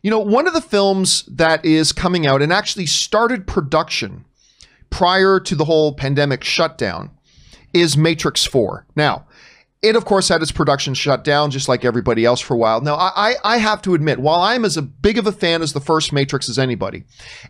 You know, one of the films that is coming out and actually started production prior to the whole pandemic shutdown is Matrix 4. Now, it, of course, had its production shut down just like everybody else for a while. Now, I have to admit, while I'm as big of a fan as the first Matrix as anybody,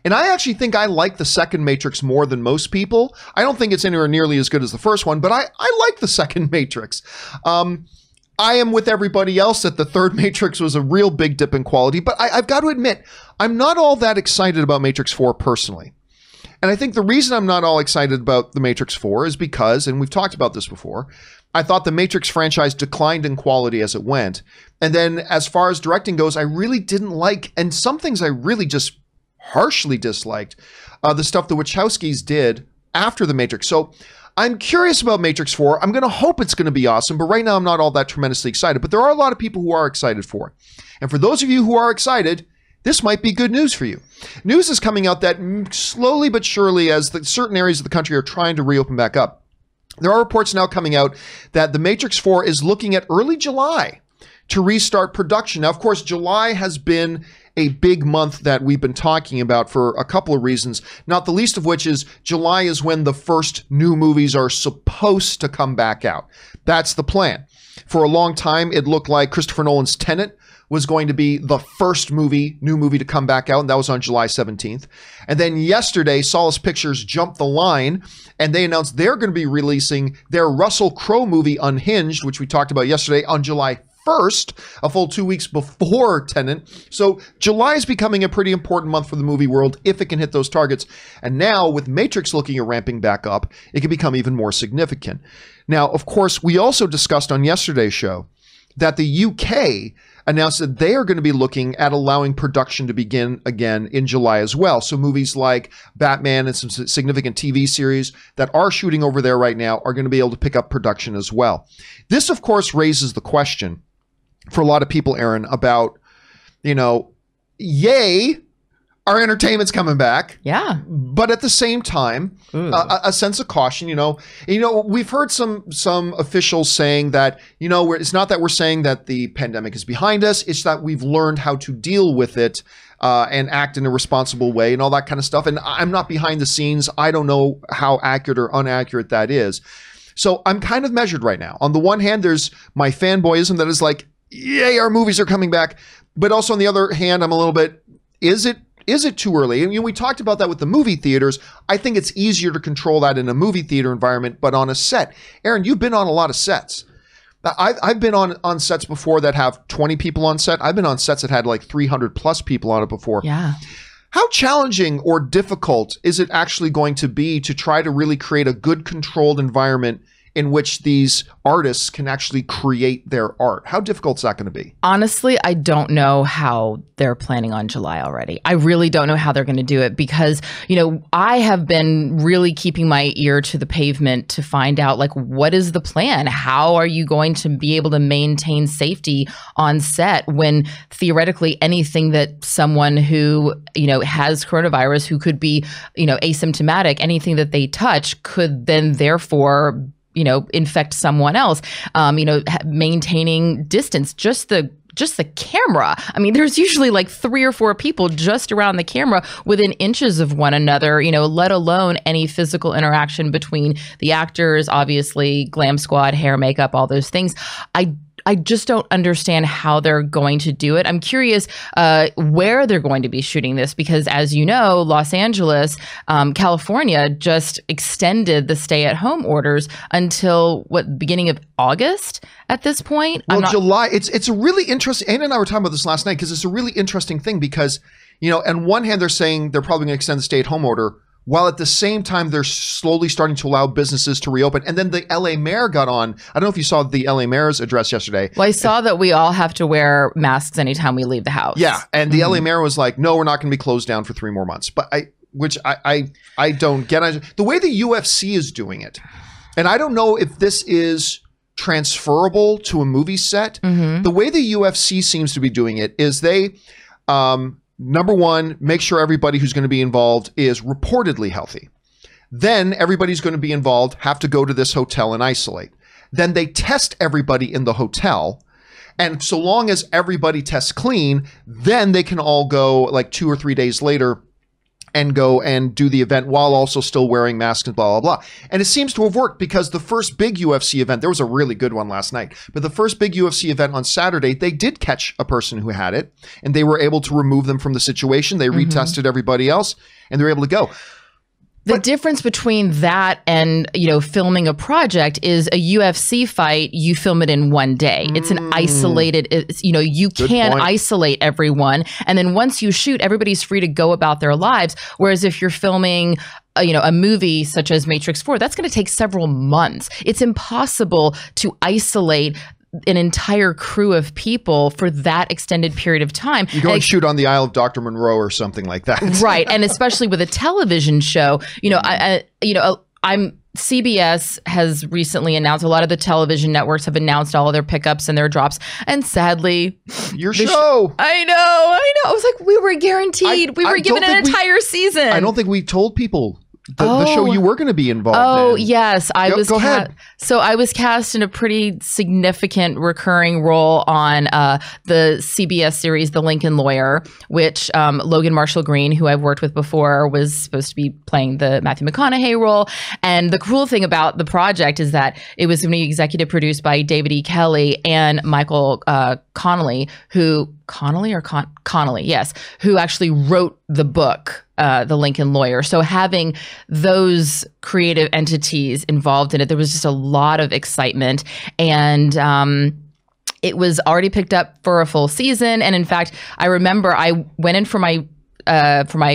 and I actually think I like the second Matrix more than most people. I don't think it's anywhere nearly as good as the first one, but I like the second Matrix. I am with everybody else that the third Matrix was a real big dip in quality, but I've got to admit, I'm not all that excited about Matrix 4 personally. And I think the reason I'm not all excited about the Matrix 4 is because, and we've talked about this before, I thought the Matrix franchise declined in quality as it went. And then as far as directing goes, I really didn't like, and some things I really just harshly disliked, the stuff the Wachowskis did after the Matrix. So I'm curious about Matrix 4. I'm going to hope it's going to be awesome, but right now I'm not all that tremendously excited. But there are a lot of people who are excited for it. And for those of you who are excited, this might be good news for you. News is coming out that slowly but surely, as certain areas of the country are trying to reopen back up, there are reports now coming out that The Matrix 4 is looking at early July to restart production. Now, of course, July has been a big month that we've been talking about for a couple of reasons, not the least of which is July is when the first new movies are supposed to come back out. That's the plan. For a long time, it looked like Christopher Nolan's Tenet was going to be the first new movie to come back out, and that was on July 17th. And then yesterday, Solace Pictures jumped the line, and they announced they're going to be releasing their Russell Crowe movie Unhinged, which we talked about yesterday, on July 1st, a full 2 weeks before Tenet. So July is becoming a pretty important month for the movie world if it can hit those targets. And now with Matrix looking at ramping back up, it can become even more significant. Now, of course, we also discussed on yesterday's show that the UK announced that they are going to be looking at allowing production to begin again in July as well. So movies like Batman and some significant TV series that are shooting over there right now are going to be able to pick up production as well. This, of course, raises the question for a lot of people, Aaron, about, you know, yay, our entertainment's coming back. Yeah. But at the same time, a sense of caution, you know, we've heard some officials saying that, you know, it's not that we're saying that the pandemic is behind us. It's that we've learned how to deal with it and act in a responsible way and all that kind of stuff. And I'm not behind the scenes. I don't know how accurate or inaccurate that is. So I'm kind of measured right now. On the one hand, there's my fanboyism that is like, yay, our movies are coming back. But also on the other hand, I'm a little bit, is it too early? And, you know, we talked about that with the movie theaters. I think it's easier to control that in a movie theater environment, but on a set. Aaron, you've been on a lot of sets. I've been on sets before that have 20 people on set. I've been on sets that had like 300 plus people on it before. Yeah. How challenging or difficult is it actually going to be to try to really create a good controlled environment in which these artists can actually create their art? How difficult is that going to be? Honestly, I don't know how they're planning on July already. I really don't know how they're going to do it because, you know, I have been really keeping my ear to the pavement to find out, like, what is the plan? How are you going to be able to maintain safety on set when theoretically anything that someone who, you know, has coronavirus, who could be, you know, asymptomatic, anything that they touch could then therefore, you know, infect someone else, you know, maintaining distance, just the camera. I mean, there's usually like 3 or 4 people just around the camera within inches of one another, you know, let alone any physical interaction between the actors, obviously glam squad, hair, makeup, all those things. I just don't understand how they're going to do it. I'm curious where they're going to be shooting this because, as you know, Los Angeles, California just extended the stay-at-home orders until beginning of August at this point? Well, July. It's a really interesting. Anna and I were talking about this last night because it's a really interesting thing because, you know, on one hand, they're saying they're probably going to extend the stay-at-home order, while at the same time, they're slowly starting to allow businesses to reopen. And then the LA mayor got on. I don't know if you saw the LA mayor's address yesterday. Well, I saw that we all have to wear masks anytime we leave the house. Yeah. And the LA mayor was like, no, we're not going to be closed down for 3 more months. But I don't get the way the UFC is doing it. And I don't know if this is transferable to a movie set. The way the UFC seems to be doing it is they, number one, make sure everybody who's going to be involved is reportedly healthy. Then everybody's going to be involved have to go to this hotel and isolate. Then they test everybody in the hotel. And so long as everybody tests clean, then they can all go like 2 or 3 days later and go and do the event while also still wearing masks and blah, blah, blah. And it seems to have worked because the first big UFC event, there was a really good one last night, but the first big UFC event on Saturday, they did catch a person who had it and they were able to remove them from the situation. They retested everybody else and they were able to go. The difference between that and, filming a project is a UFC fight, you film it in one day. It's an isolated, you can isolate everyone. And then once you shoot, everybody's free to go about their lives. Whereas if you're filming a movie such as Matrix 4, that's going to take several months. It's impossible to isolate an entire crew of people for that extended period of time. You go and shoot on the Isle of Dr. Monroe or something like that. Right. And especially with a television show, CBS has recently announced, a lot of the television networks have announced all of their pickups and their drops. And sadly, your show. I know. I was like, we were guaranteed. We were given an entire season. I don't think we told people the show you were going to be involved in. Oh, yes. Go ahead. So I was cast in a pretty significant recurring role on the CBS series, The Lincoln Lawyer, which Logan Marshall Green, who I've worked with before, was supposed to be playing the Matthew McConaughey role. And the cool thing about the project is that it was going to be executive produced by David E. Kelley and Michael Connolly, who actually wrote the book, The Lincoln Lawyer. So having those creative entities involved in it, there was just a lot of excitement. And it was already picked up for a full season. And in fact, I remember I went in for my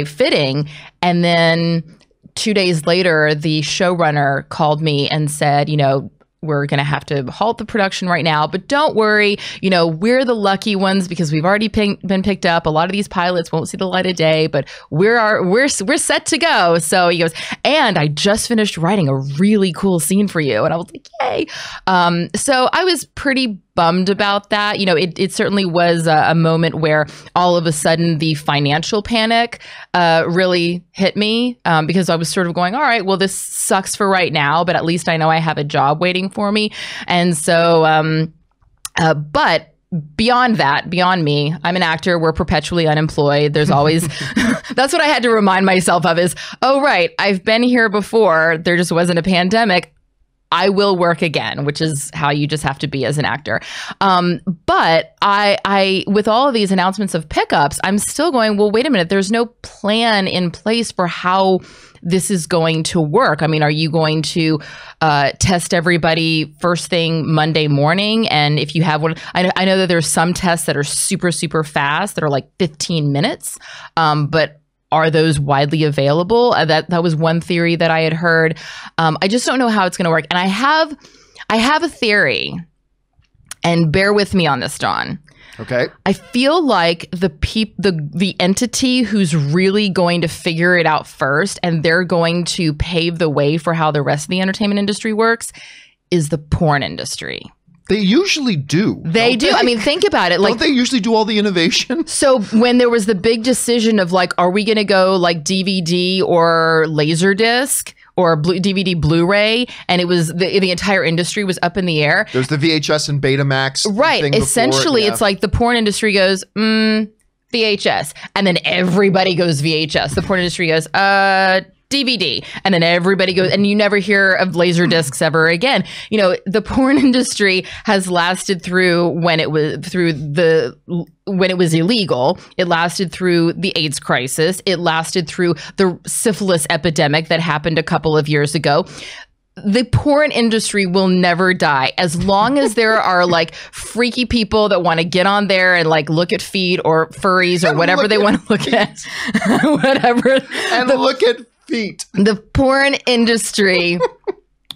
fitting, and then 2 days later, the showrunner called me and said, we're going to have to halt the production right now, but don't worry. We're the lucky ones because we've already been picked up. A lot of these pilots won't see the light of day, but we're set to go. So he goes, and I just finished writing a really cool scene for you. And I was like, yay. So I was pretty bummed about that. It certainly was a moment where all of a sudden the financial panic really hit me because I was sort of going, all right, well, this sucks for right now, but at least I know I have a job waiting for me. And so, but beyond me, I'm an actor. We're perpetually unemployed. There's always, that's what I had to remind myself of is, oh, right, I've been here before. There just wasn't a pandemic. I will work again, which is how you just have to be as an actor. But I, with all of these announcements of pickups, I'm still going, well, wait a minute, there's no plan in place for how this is going to work. I mean, are you going to test everybody first thing Monday morning? And if you have one, I know that there's some tests that are super, super fast that are like 15 minutes, but are those widely available? That was one theory that I had heard. I just don't know how it's going to work. And I have a theory, and bear with me on this, John. Okay. I feel like the entity who's really going to figure it out first, and they're going to pave the way for how the rest of the entertainment industry works, is the porn industry. They usually do. They do. I mean, think about it. Don't they usually do all the innovation? So when there was the big decision of like, are we going to go like DVD or Laserdisc or DVD Blu-ray? And it was the entire industry was up in the air. There's the VHS and Betamax. Right. Essentially, it's like the porn industry goes, VHS. And then everybody goes VHS. The porn industry goes, DVD, and then everybody goes, and you never hear of laser discs ever again. The porn industry has lasted through when it was illegal. It lasted through the AIDS crisis. It lasted through the syphilis epidemic that happened a couple of years ago. The porn industry will never die as long as there are like freaky people that want to get on there and like look at feet or furries or whatever they want to look at. Whatever. And look at feet. The porn industry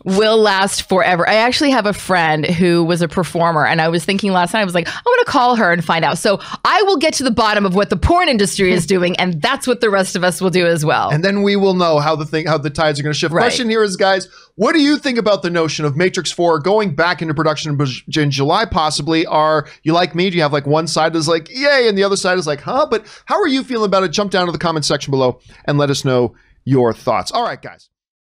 will last forever. I actually have a friend who was a performer, and I was thinking last night, I was like, I'm going to call her and find out. So I will get to the bottom of what the porn industry is doing, and that's what the rest of us will do as well. And then we will know how the tides are going to shift. Right. Question here is, guys, what do you think about the notion of Matrix 4 going back into production in July, possibly? Are you like me? Do you have like one side that's like, yay, and the other side is like, huh? But how are you feeling about it? Jump down to the comment section below and let us know your thoughts. All right, guys.